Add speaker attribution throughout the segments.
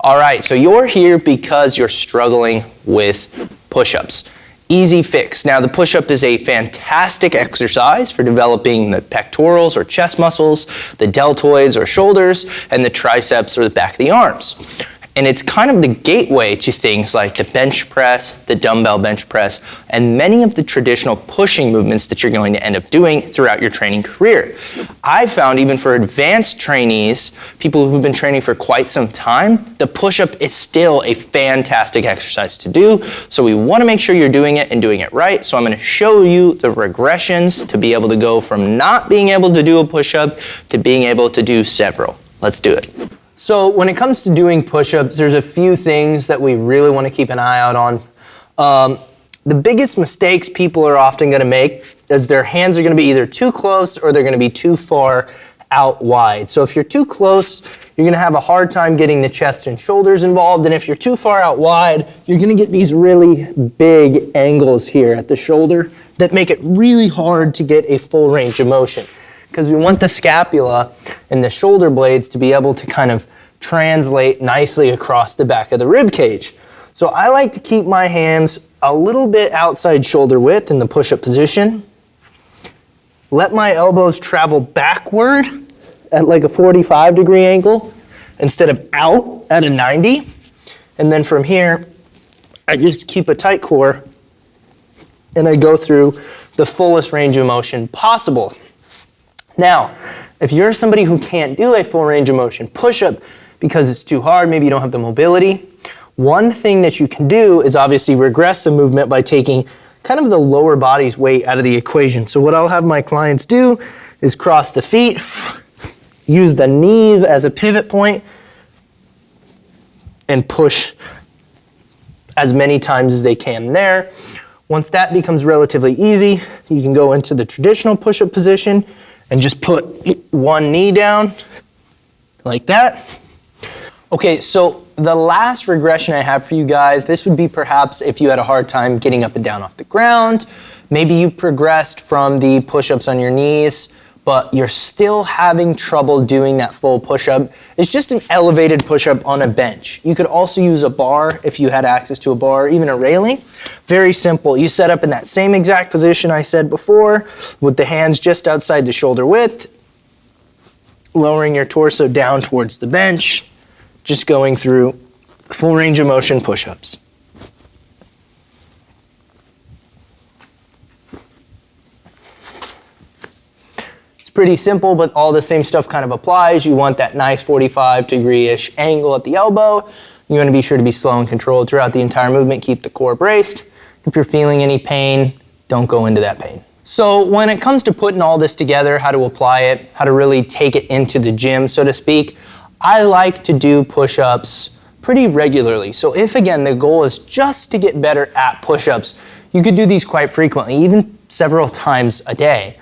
Speaker 1: All right, so you're here because you're struggling with push-ups. Easy fix. Now, the push-up is a fantastic exercise for developing the pectorals or chest muscles, the deltoids or shoulders, and the triceps or the back of the arms. And it's kind of the gateway to things like the bench press, the dumbbell bench press, and many of the traditional pushing movements that you're going to end up doing throughout your training career. I found even for advanced trainees, people who've been training for quite some time, the push-up is still a fantastic exercise to do. So we want to make sure you're doing it and doing it right. So I'm going to show you the regressions to be able to go from not being able to do a push-up to being able to do several. Let's do it. So when it comes to doing push-ups, there's a few things that we really want to keep an eye out on. The biggest mistakes people are often going to make is their hands are going to be either too close or they're going to be too far out wide. So if you're too close, you're going to have a hard time getting the chest and shoulders involved. And if you're too far out wide, you're going to get these really big angles here at the shoulder that make it really hard to get a full range of motion. Because we want the scapula and the shoulder blades to be able to kind of translate nicely across the back of the rib cage. So I like to keep my hands a little bit outside shoulder width in the push-up position. Let my elbows travel backward at like a 45-degree angle instead of out at a 90. And then from here, I just keep a tight core and I go through the fullest range of motion possible. Now, if you're somebody who can't do a full range of motion push-up because it's too hard, maybe you don't have the mobility, one thing that you can do is obviously regress the movement by taking kind of the lower body's weight out of the equation. So what I'll have my clients do is cross the feet, use the knees as a pivot point, and push as many times as they can there. Once that becomes relatively easy, you can go into the traditional push-up position and just put one knee down like that. Okay, so the last regression I have for you guys, this would be perhaps if you had a hard time getting up and down off the ground. Maybe you progressed from the push-ups on your knees, but you're still having trouble doing that full push-up. It's just an elevated push-up on a bench. You could also use a bar if you had access to a bar, even a railing. Very simple. You set up in that same exact position I said before, with the hands just outside the shoulder width, lowering your torso down towards the bench, just going through full range of motion push-ups. Pretty simple, but all the same stuff kind of applies. You want that nice 45-degree-ish angle at the elbow. You want to be sure to be slow and controlled throughout the entire movement. Keep the core braced. If you're feeling any pain, don't go into that pain. So when it comes to putting all this together, how to apply it, how to really take it into the gym, so to speak, I like to do push-ups pretty regularly. So if, again, the goal is just to get better at push-ups, you could do these quite frequently, even several times a day.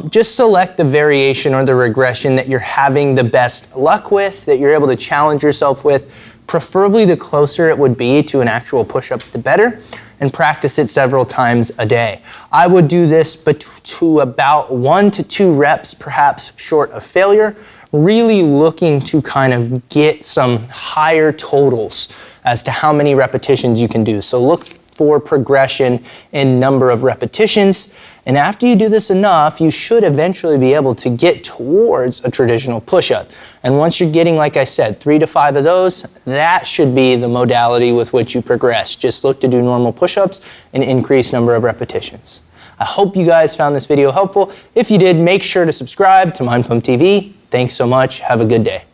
Speaker 1: Just select the variation or the regression that you're having the best luck with, that you're able to challenge yourself with. Preferably the closer it would be to an actual push-up, the better, and practice it several times a day. I would do this to about 1 to 2 reps, perhaps short of failure, really looking to kind of get some higher totals as to how many repetitions you can do. So look for progression in number of repetitions. And after you do this enough, you should eventually be able to get towards a traditional push-up. And once you're getting, like I said, 3 to 5 of those, that should be the modality with which you progress. Just look to do normal push-ups and increase number of repetitions. I hope you guys found this video helpful. If you did, make sure to subscribe to Mind Pump TV. Thanks so much. Have a good day.